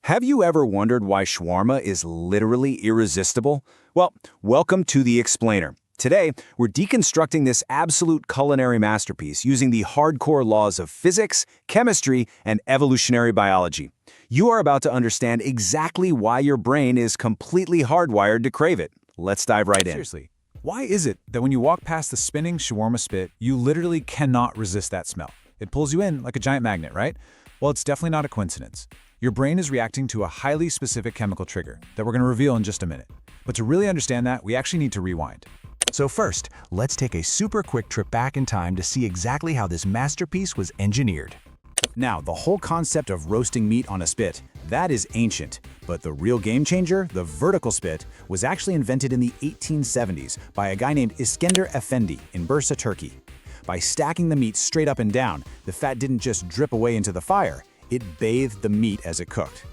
Have you ever wondered why shawarma is literally irresistible? Well, welcome to The Explainer. Today, we're deconstructing this absolute culinary masterpiece using the hardcore laws of physics, chemistry, and evolutionary biology. You are about to understand exactly why your brain is completely hardwired to crave it. Let's dive right in. Seriously, why is it that when you walk past the spinning shawarma spit, you literally cannot resist that smell? It pulls you in like a giant magnet, right? Well, it's definitely not a coincidence. Your brain is reacting to a highly specific chemical trigger that we're going to reveal in just a minute. But to really understand that, we actually need to rewind. So first, let's take a super quick trip back in time to see exactly how this masterpiece was engineered. Now, the whole concept of roasting meat on a spit, that is ancient. But the real game changer, the vertical spit, was actually invented in the 1870s by a guy named Iskender Efendi in Bursa, Turkey. By stacking the meat straight up and down, the fat didn't just drip away into the fire, it bathed the meat as it cooked.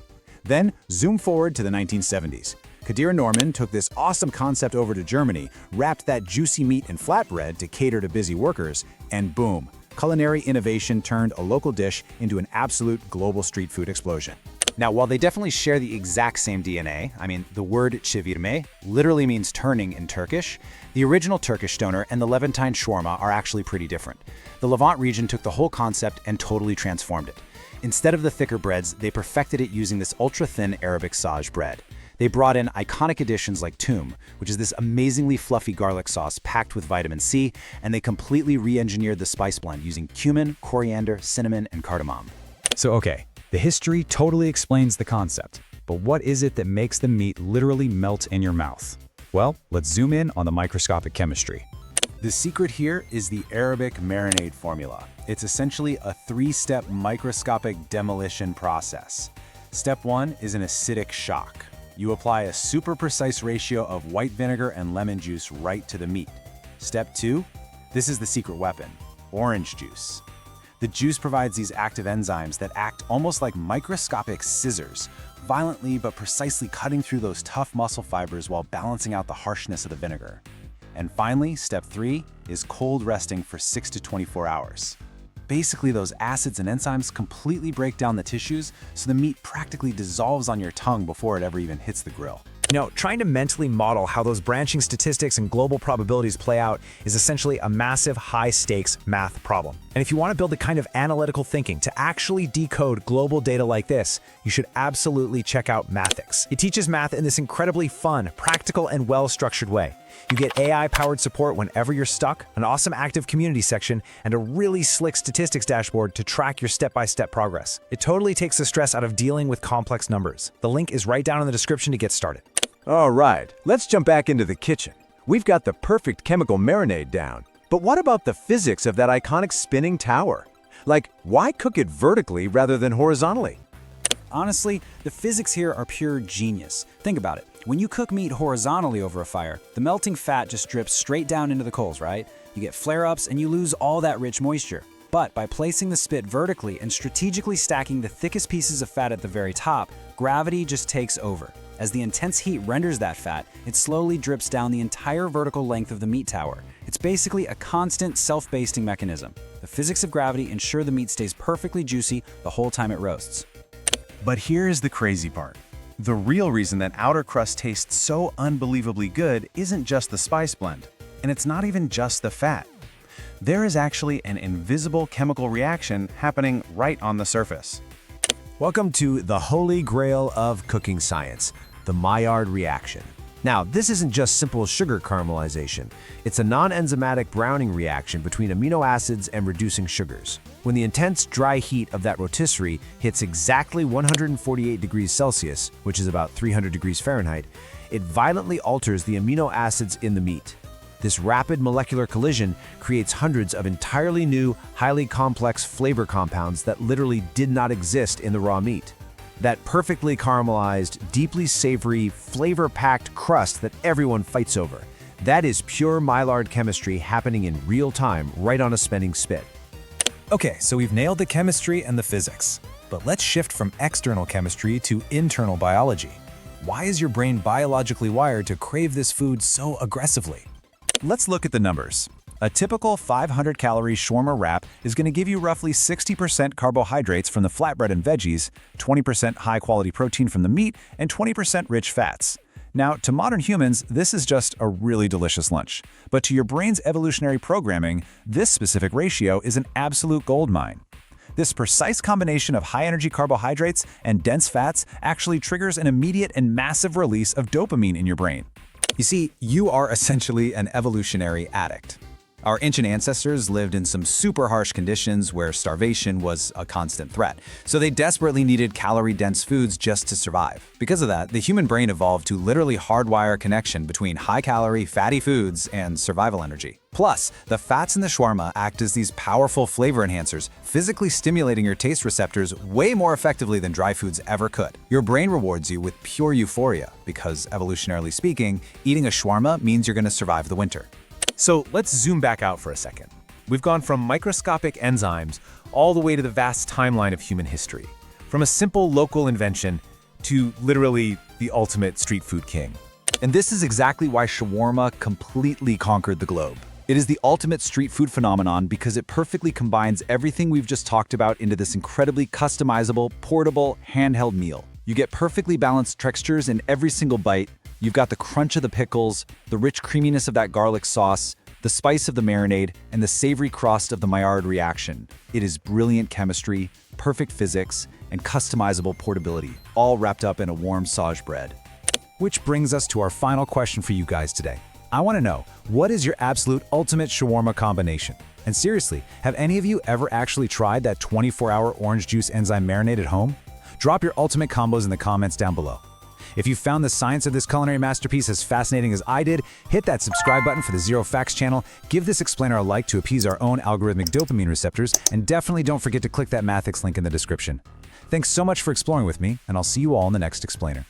Then, zoom forward to the 1970s. Kadir Norman took this awesome concept over to Germany, wrapped that juicy meat in flatbread to cater to busy workers, and boom, culinary innovation turned a local dish into an absolute global street food explosion. Now, while they definitely share the exact same DNA, the word çevirme literally means turning in Turkish, the original Turkish stoner and the Levantine shawarma are actually pretty different. The Levant region took the whole concept and totally transformed it. Instead of the thicker breads, they perfected it using this ultra-thin Arabic sage bread. They brought in iconic additions like Toum, which is this amazingly fluffy garlic sauce packed with vitamin C, and they completely re-engineered the spice blend using cumin, coriander, cinnamon, and cardamom. So okay, the history totally explains the concept, but what is it that makes the meat literally melt in your mouth? Well, let's zoom in on the microscopic chemistry. The secret here is the Arabic marinade formula. It's essentially a three-step microscopic demolition process. Step 1 is an acidic shock. You apply a super precise ratio of white vinegar and lemon juice right to the meat. Step 2, this is the secret weapon, orange juice. The juice provides these active enzymes that act almost like microscopic scissors, violently but precisely cutting through those tough muscle fibers while balancing out the harshness of the vinegar. And finally, step 3 is cold resting for 6 to 24 hours. Basically, those acids and enzymes completely break down the tissues, so the meat practically dissolves on your tongue before it ever even hits the grill. You know, trying to mentally model how those branching statistics and global probabilities play out is essentially a massive high-stakes math problem. And if you want to build the kind of analytical thinking to actually decode global data like this, you should absolutely check out Mathix. It teaches math in this incredibly fun, practical, and well-structured way. You get AI-powered support whenever you're stuck, an awesome active community section, and a really slick statistics dashboard to track your step-by-step progress. It totally takes the stress out of dealing with complex numbers. The link is right down in the description to get started. All right, let's jump back into the kitchen. We've got the perfect chemical marinade down. But what about the physics of that iconic spinning tower? Like, why cook it vertically rather than horizontally? Honestly, the physics here are pure genius. Think about it. When you cook meat horizontally over a fire, the melting fat just drips straight down into the coals, right? You get flare-ups and you lose all that rich moisture. But by placing the spit vertically and strategically stacking the thickest pieces of fat at the very top, gravity just takes over. As the intense heat renders that fat, it slowly drips down the entire vertical length of the meat tower. It's basically a constant self-basting mechanism. The physics of gravity ensure the meat stays perfectly juicy the whole time it roasts. But here's the crazy part. The real reason that outer crust tastes so unbelievably good isn't just the spice blend, and it's not even just the fat. There is actually an invisible chemical reaction happening right on the surface. Welcome to the holy grail of cooking science, the Maillard reaction. Now, this isn't just simple sugar caramelization. It's a non-enzymatic browning reaction between amino acids and reducing sugars. When the intense dry heat of that rotisserie hits exactly 148 degrees Celsius, which is about 300 degrees Fahrenheit, it violently alters the amino acids in the meat. This rapid molecular collision creates hundreds of entirely new, highly complex flavor compounds that literally did not exist in the raw meat. That perfectly caramelized, deeply savory, flavor-packed crust that everyone fights over. That is pure Maillard chemistry happening in real time right on a spinning spit. Okay, so we've nailed the chemistry and the physics. But let's shift from external chemistry to internal biology. Why is your brain biologically wired to crave this food so aggressively? Let's look at the numbers. A typical 500-calorie shawarma wrap is going to give you roughly 60% carbohydrates from the flatbread and veggies, 20% high-quality protein from the meat, and 20% rich fats. Now, to modern humans, this is just a really delicious lunch. But to your brain's evolutionary programming, this specific ratio is an absolute goldmine. This precise combination of high-energy carbohydrates and dense fats actually triggers an immediate and massive release of dopamine in your brain. You see, you are essentially an evolutionary addict. Our ancient ancestors lived in some super harsh conditions where starvation was a constant threat, so they desperately needed calorie-dense foods just to survive. Because of that, the human brain evolved to literally hardwire a connection between high-calorie, fatty foods and survival energy. Plus, the fats in the shawarma act as these powerful flavor enhancers, physically stimulating your taste receptors way more effectively than dry foods ever could. Your brain rewards you with pure euphoria, because evolutionarily speaking, eating a shawarma means you're going to survive the winter. So let's zoom back out for a second. We've gone from microscopic enzymes all the way to the vast timeline of human history. From a simple local invention to literally the ultimate street food king. And this is exactly why shawarma completely conquered the globe. It is the ultimate street food phenomenon because it perfectly combines everything we've just talked about into this incredibly customizable, portable, handheld meal. You get perfectly balanced textures in every single bite. You've got the crunch of the pickles, the rich creaminess of that garlic sauce, the spice of the marinade, and the savory crust of the Maillard reaction. It is brilliant chemistry, perfect physics, and customizable portability, all wrapped up in a warm sage bread. Which brings us to our final question for you guys today. I want to know, what is your absolute ultimate shawarma combination? And seriously, have any of you ever actually tried that 24-hour orange juice enzyme marinade at home? Drop your ultimate combos in the comments down below. If you found the science of this culinary masterpiece as fascinating as I did, hit that subscribe button for the Zero Facts channel, give this explainer a like to appease our own algorithmic dopamine receptors, and definitely don't forget to click that Mathix link in the description. Thanks so much for exploring with me, and I'll see you all in the next explainer.